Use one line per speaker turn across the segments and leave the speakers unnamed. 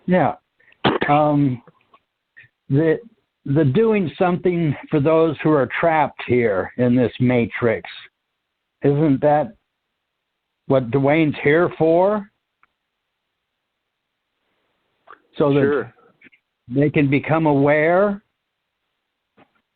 Yeah. The doing something for those who are trapped here in this matrix. Isn't that what Dwayne's here for? So that they can become aware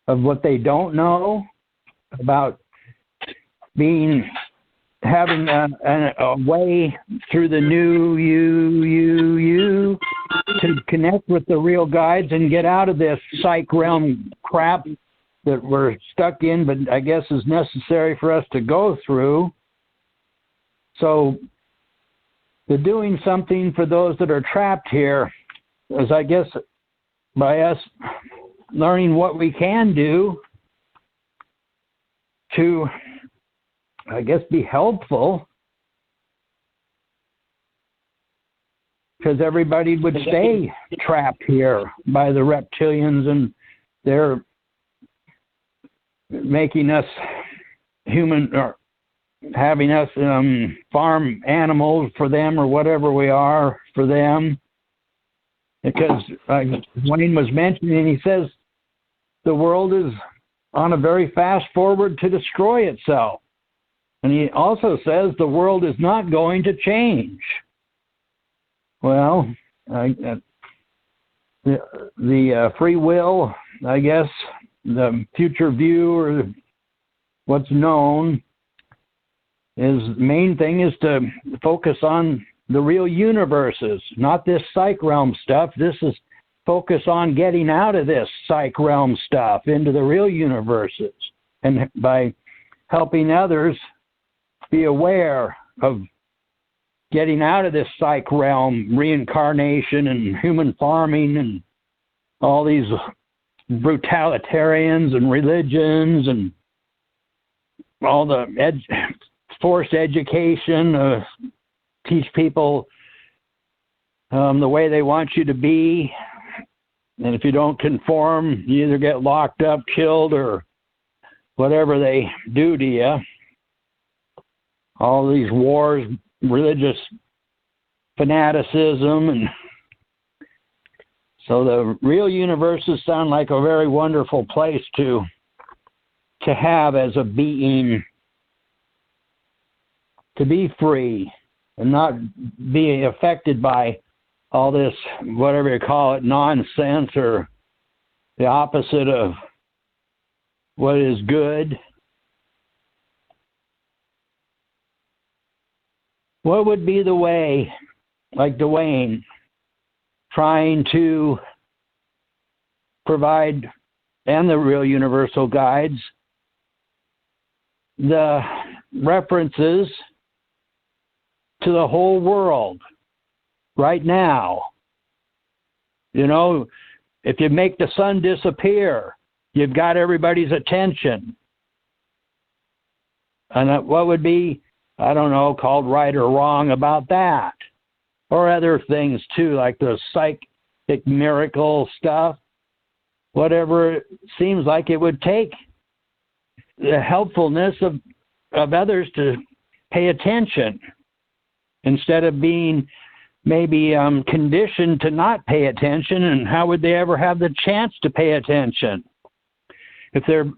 of what they don't know about having a way through the new you to connect with the real guides and get out of this psych realm crap that we're stuck in, but I guess is necessary for us to go through. So the doing something for those that are trapped here is, I guess, by us learning what we can do to, I guess, be helpful, because everybody would stay trapped here by the reptilians, and they're making us human, or having us farm animals for them or whatever we are for them. Because Wayne was mentioning, he says the world is on a very fast forward to destroy itself. And he also says the world is not going to change. Well, the free will, I guess, the future view, or what's known, is the main thing is to focus on the real universes, not this psych realm stuff. This is focus on getting out of this psych realm stuff into the real universes. And by helping others be aware of getting out of this psych realm, reincarnation and human farming and all these brutalitarians and religions and all the forced education, teach people the way they want you to be. And if you don't conform, you either get locked up, killed, or whatever they do to you. All these wars, religious fanaticism, and so the real universes sound like a very wonderful place to have as a being, to be free and not be affected by all this, whatever you call it, nonsense, or the opposite of what is good. What would be the way, like Dwayne, trying to provide, and the real universal guides, the references to the whole world right now? You know, if you make the sun disappear, you've got everybody's attention. And what would be, I don't know, called right or wrong about that? Or other things too, like the psychic miracle stuff. Whatever it seems like it would take the helpfulness of others to pay attention, instead of being maybe conditioned to not pay attention. And how would they ever have the chance to pay attention if they're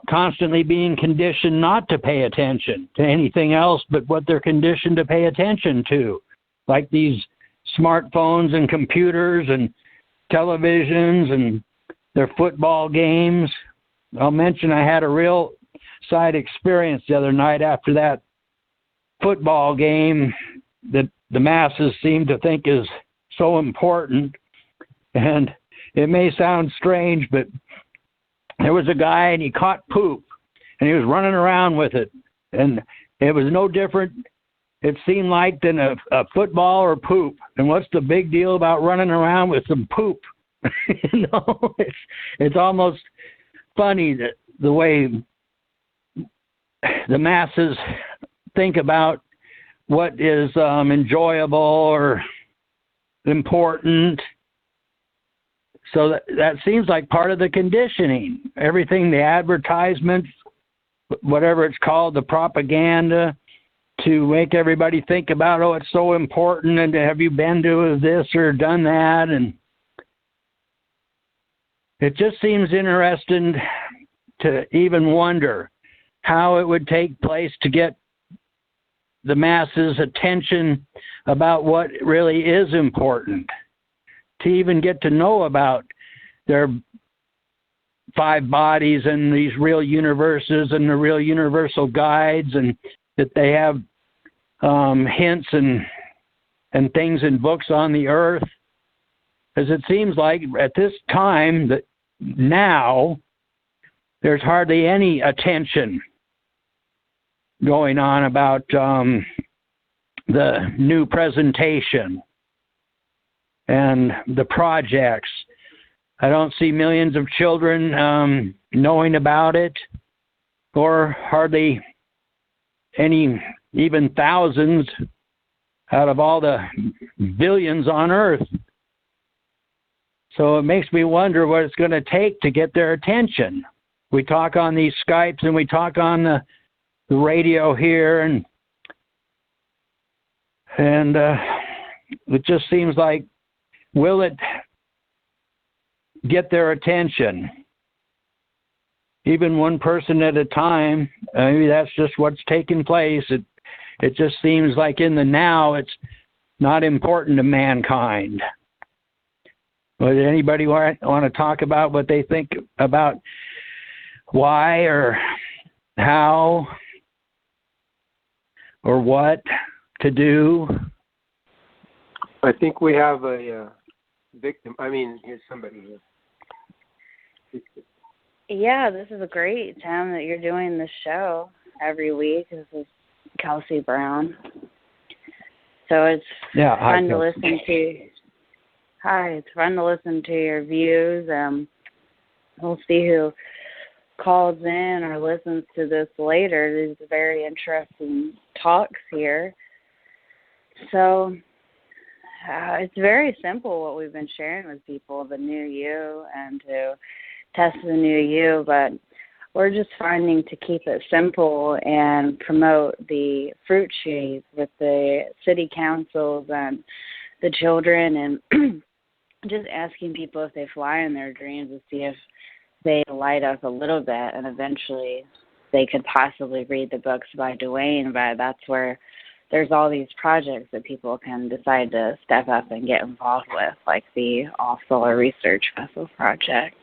constantly being conditioned not to pay attention to anything else but what they're conditioned to pay attention to, like these smartphones and computers and televisions and their football games? I'll mention I had a real side experience the other night after that football game that the masses seem to think is so important. And it may sound strange, but there was a guy and he caught poop and he was running around with it. And it was no different, it seemed like, than a football or poop. And what's the big deal about running around with some poop? You know, it's almost funny that the way the masses think about what is enjoyable or important. So that seems like part of the conditioning. Everything, the advertisements, whatever it's called, the propaganda, to make everybody think about, oh, it's so important, and have you been to this or done that? And it just seems interesting to even wonder how it would take place to get the masses' attention about what really is important, to even get to know about their 5 bodies and these real universes and the real universal guides, and that they have hints and things in books on the earth. As it seems like at this time, that now there's hardly any attention going on about the new presentation and the projects. I don't see millions of children knowing about it, or hardly any, even thousands out of all the billions on Earth. So it makes me wonder what it's going to take to get their attention. We talk on these Skypes and we talk on the radio here, and it just seems like, will it get their attention? Even one person at a time. Maybe that's just what's taking place. It just seems like in the now, it's not important to mankind. Would anybody want to talk about what they think about why or how or what to do?
I think we have a victim. I mean, here's somebody here.
Yeah, this is a great time that you're doing this show every week. This is Kelsey Brown. So it's fun to listen to. Hi, it's fun to listen to your views. We'll see who calls in or listens to this later. These are very interesting talks here. So it's very simple what we've been sharing with people, the new you, and to test the new you, but we're just finding to keep it simple and promote the fruit trees with the city councils and the children, and just asking people if they fly in their dreams to see if they light up a little bit, and eventually they could possibly read the books by Dwayne, but that's where there's all these projects that people can decide to step up and get involved with, like the All Solar Research Vessel Project.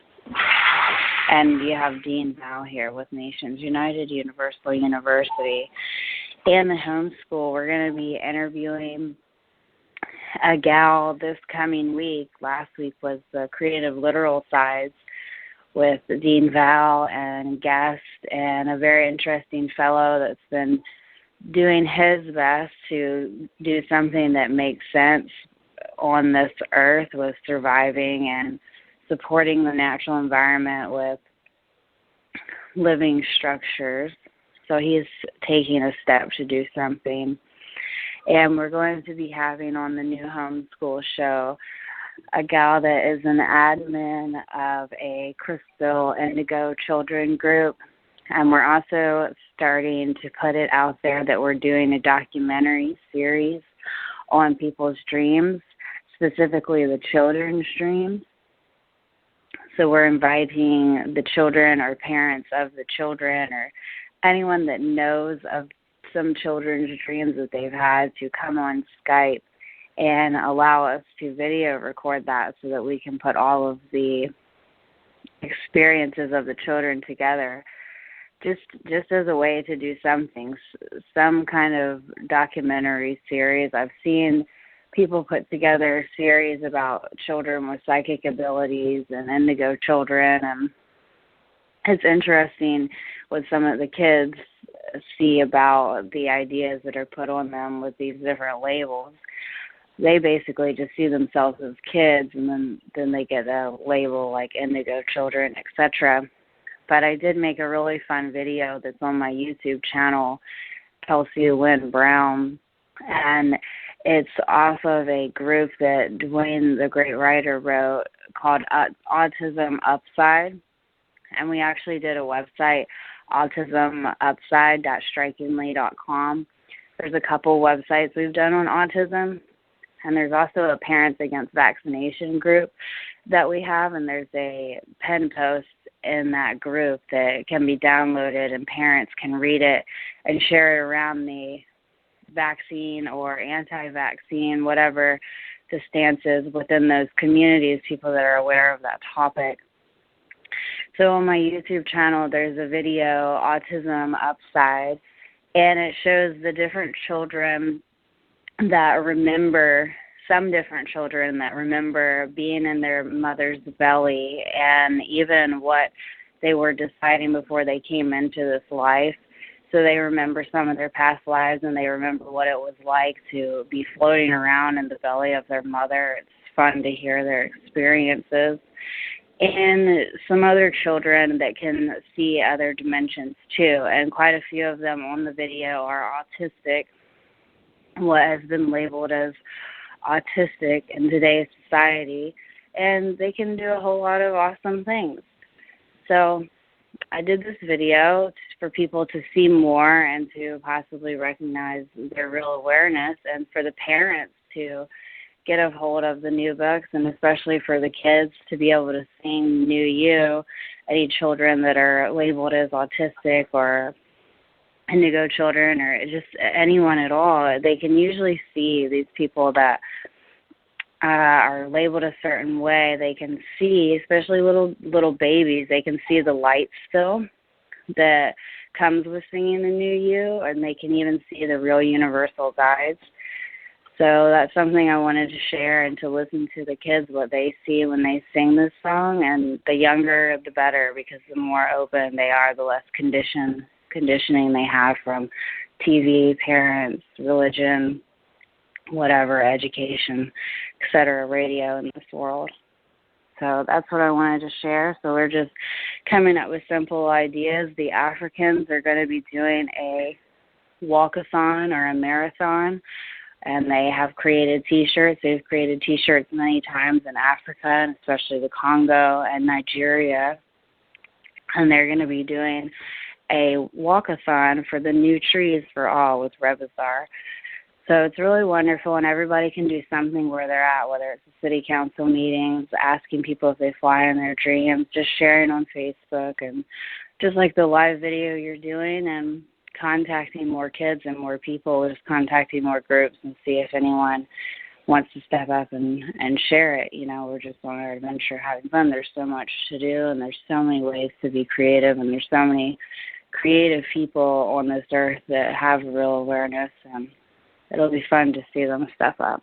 And you have Dean Val here with Nations United Universal University and the homeschool. We're going to be interviewing a gal this coming week. Last week was the creative literal sides with Dean Val and guest, and a very interesting fellow that's been doing his best to do something that makes sense on this earth with surviving and supporting the natural environment with living structures. So he's taking a step to do something. And we're going to be having on the new homeschool show a gal that is an admin of a Crystal Indigo children group. And we're also starting to put it out there that we're doing a documentary series on people's dreams, specifically the children's dreams. So we're inviting the children or parents of the children or anyone that knows of some children's dreams that they've had to come on Skype and allow us to video record that so that we can put all of the experiences of the children together, just as a way to do something, some kind of documentary series. I've seen people put together a series about children with psychic abilities and indigo children, and it's interesting what some of the kids see about the ideas that are put on them with these different labels. They basically just see themselves as kids, and then they get a label like indigo children, etc. But I did make a really fun video that's on my YouTube channel, Kelsey Lynn Brown, and it's off of a group that Dwayne, the great writer, wrote called Autism Upside. And we actually did a website, autismupside.strikingly.com. There's a couple websites we've done on autism, and there's also a Parents Against Vaccination group that we have, and there's a pen post in that group that can be downloaded, and parents can read it and share it around the vaccine or anti-vaccine, whatever the stance is within those communities, people that are aware of that topic. So on my YouTube channel, there's a video, Autism Upside, and it shows the different children that remember, some different children that remember being in their mother's belly and even what they were deciding before they came into this life. So they remember some of their past lives, and they remember what it was like to be floating around in the belly of their mother. It's fun to hear their experiences. And some other children that can see other dimensions too, and quite a few of them on the video are autistic, what has been labeled as autistic in today's society, and they can do a whole lot of awesome things. So I did this video for people to see more and to possibly recognize their real awareness, and for the parents to get a hold of the new books, and especially for the kids to be able to sing New You, any children that are labeled as autistic or indigo children or just anyone at all. They can usually see these people that are labeled a certain way. They can see, especially little babies, they can see the light still that comes with singing the New You, and they can even see the real universal guides. So that's something I wanted to share, and to listen to the kids, what they see when they sing this song. And the younger, the better, because the more open they are, the less conditioning they have from TV, parents, religion, whatever, education, etc., radio in this world. So that's what I wanted to share. So we're just coming up with simple ideas. The Africans are going to be doing a walkathon or a marathon, and they have created T-shirts. They've created T-shirts many times in Africa, and especially the Congo and Nigeria. And they're going to be doing a walkathon for the New Trees for All with Rebazar. So it's really wonderful, and everybody can do something where they're at, whether it's the city council meetings, asking people if they fly in their dreams, just sharing on Facebook, and just like the live video you're doing, and contacting more kids and more people, just contacting more groups and see if anyone wants to step up and share it. You know, we're just on our adventure having fun. There's so much to do, and there's so many ways to be creative, and there's so many creative people on this earth that have real awareness, and it'll be fun to see them step up.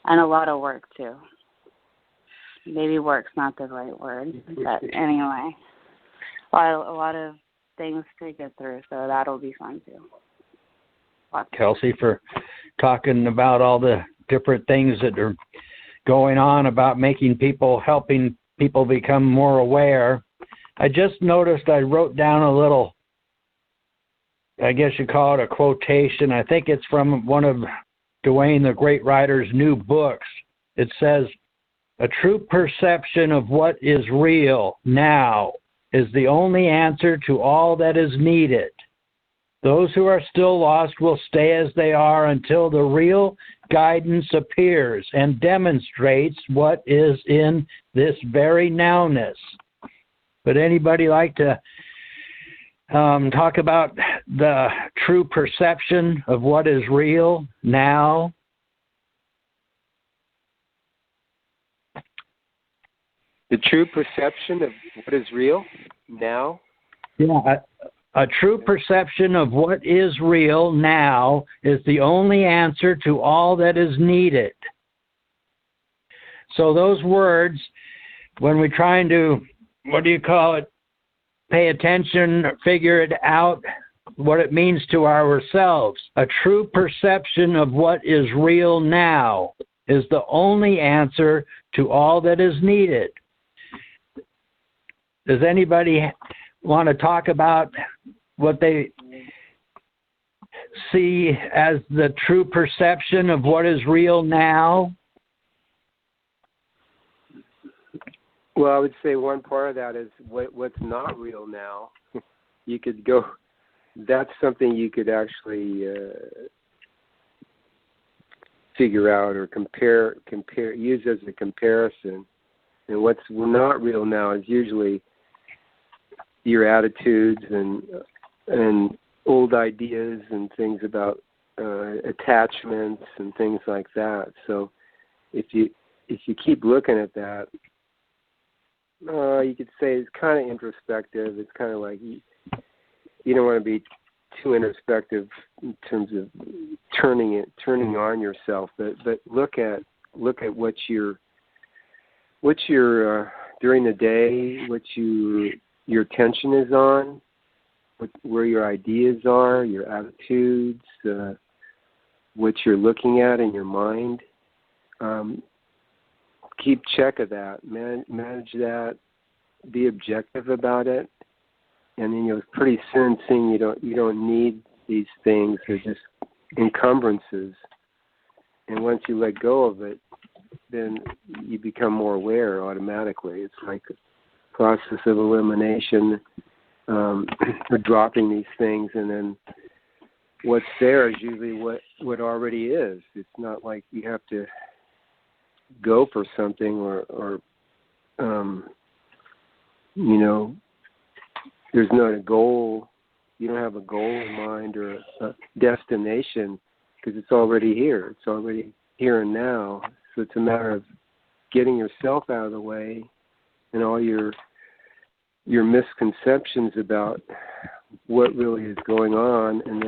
And a lot of work, too. Maybe work's not the right word, but anyway, a lot of things to get through, so that'll be fun, too.
Kelsey, for talking about all the different things that are going on about helping people become more aware. I just noticed I wrote down a little, I guess you call it a quotation. I think it's from one of Dwayne the Great Writer's new books. It says, "A true perception of what is real now is the only answer to all that is needed. Those who are still lost will stay as they are until the real guidance appears and demonstrates what is in this very nowness." Would anybody like to talk about the true perception of what is real now?
The true perception of what is real now?
Yeah, a true perception of what is real now is the only answer to all that is needed. So those words, when we're trying to, pay attention, figure it out, what it means to ourselves. A true perception of what is real now is the only answer to all that is needed. Does anybody want to talk about what they see as the true perception of what is real now?
Well, I would say one part of that is what's not real now. You could go that's something you could actually figure out or compare, use as a comparison. And what's not real now is usually your attitudes and old ideas and things about attachments and things like that. So if you keep looking at that, you could say it's kind of introspective. It's kind of like you don't want to be too introspective in terms of turning on yourself, but look at what you're during the day, what your attention is on, where your ideas are, your attitudes, what you're looking at in your mind. Keep check of that, manage that, be objective about it, and then you'll pretty soon seeing you don't need these things. They're just encumbrances. And once you let go of it, then you become more aware automatically. It's like a process of elimination, or dropping these things, and then what's there is usually what already is. It's not like you have to go for something or there's not a goal. You don't have a goal in mind or a destination because it's already here. It's already here and now. So it's a matter of getting yourself out of the way and all your misconceptions about what really is going on, and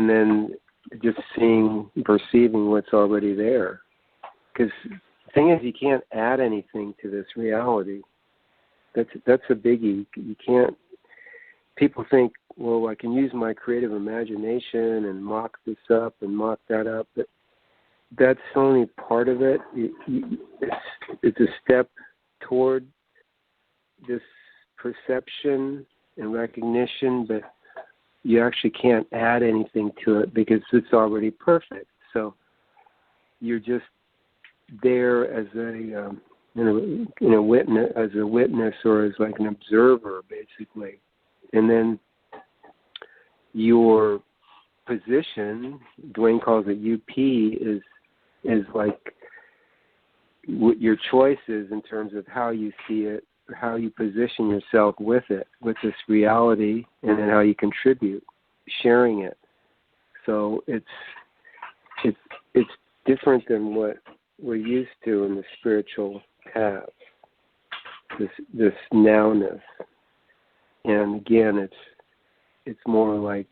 then just perceiving what's already there. Because the thing is, you can't add anything to this reality. That's a biggie. You can't. People think, well, I can use my creative imagination and mock this up and mock that up, but that's only part of it. It's a step toward this perception and recognition, but you actually can't add anything to it because it's already perfect. So you're just there as a witness or as like an observer, basically. And then your position, Dwayne calls it UP, is like what your choice is in terms of how you see it, how you position yourself with it, with this reality, and then how you contribute, sharing it. So it's different than what we're used to in the spiritual path, this nowness. And again, it's more like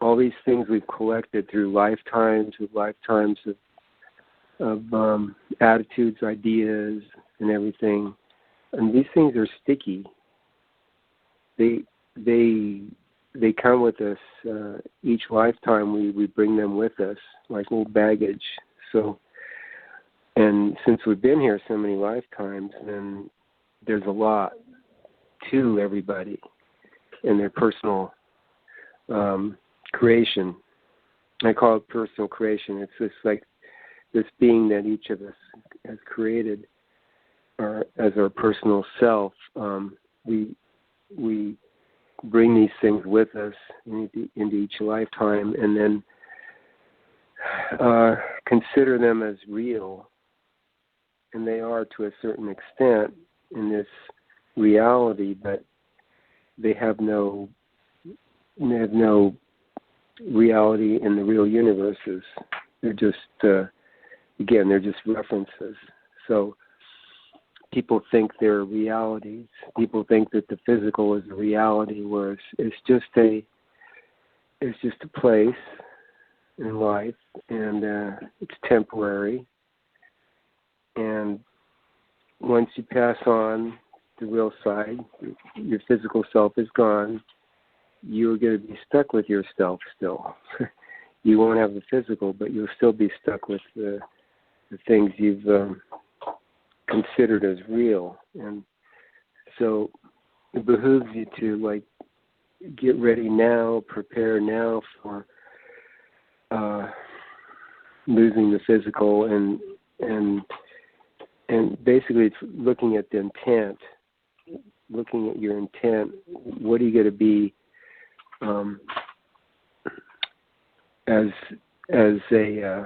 all these things we've collected through lifetimes of attitudes, ideas, and everything. And these things are sticky. They come with us each lifetime. We bring them with us like old baggage. So, and since we've been here so many lifetimes, then there's a lot to everybody in their personal creation. I call it personal creation. It's just like this being that each of us has created as our personal self. We bring these things with us into each lifetime, and then consider them as real, and they are to a certain extent in this reality, but they have no reality in the real universes. They're just they're just references. So people think they're realities. People think that the physical is a reality, whereas it's just a place in life, and it's temporary. And once you pass on the real side, your physical self is gone. You're going to be stuck with yourself still. You won't have the physical, but you'll still be stuck with the things you've considered as real. And so it behooves you to get ready now, prepare now for losing the physical, and basically it's looking at the intent, looking at your intent. What are you going to be as a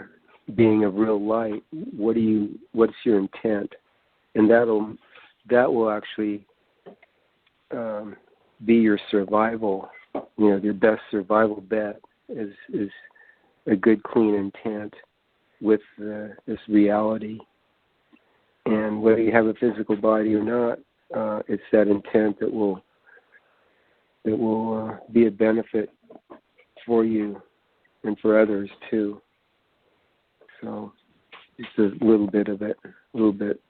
being of real light, what's your intent? And that will actually be your survival. Your best survival bet is a good, clean intent with this reality. And whether you have a physical body or not, it's that intent that will be a benefit for you and for others too. So just a little bit of it, a little bit.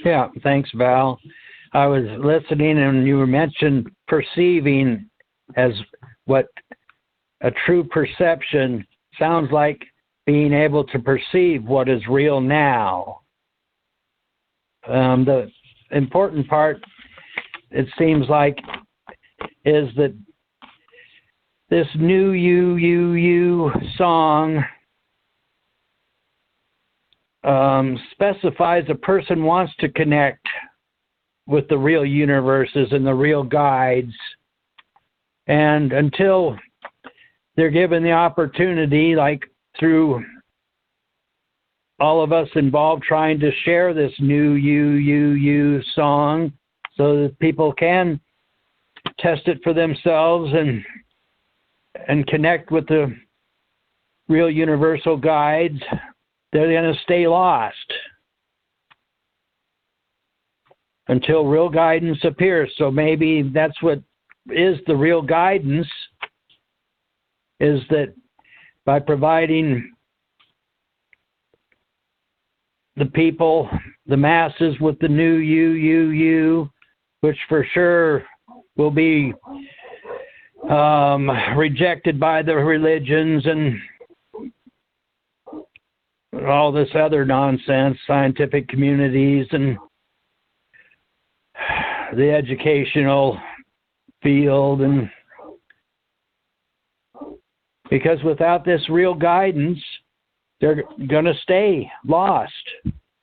Yeah, thanks, Val. I was listening, and you mentioned perceiving as what a true perception sounds like, being able to perceive what is real now. The important part, it seems like, is that this new you song specifies a person wants to connect with the real universes and the real guides. And until they're given the opportunity, like through all of us involved trying to share this new you song so that people can test it for themselves and connect with the real universal guides, they're going to stay lost until real guidance appears. So maybe that's what is the real guidance, is that by providing the people, the masses, with the new you, which for sure will be rejected by the religions and all this other nonsense, scientific communities and the educational field, and because without this real guidance, they're going to stay lost.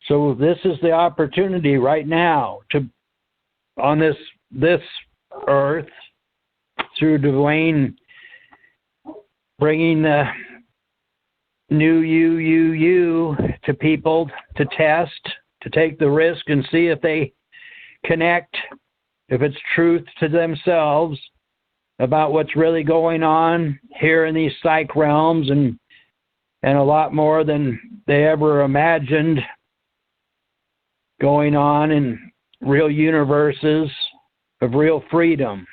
So this is the opportunity right now to, on this earth, through Dwayne bringing the new you to people to test, to take the risk and see if they connect, if it's truth to themselves about what's really going on here in these psych realms, and a lot more than they ever imagined going on in real universes of real freedom.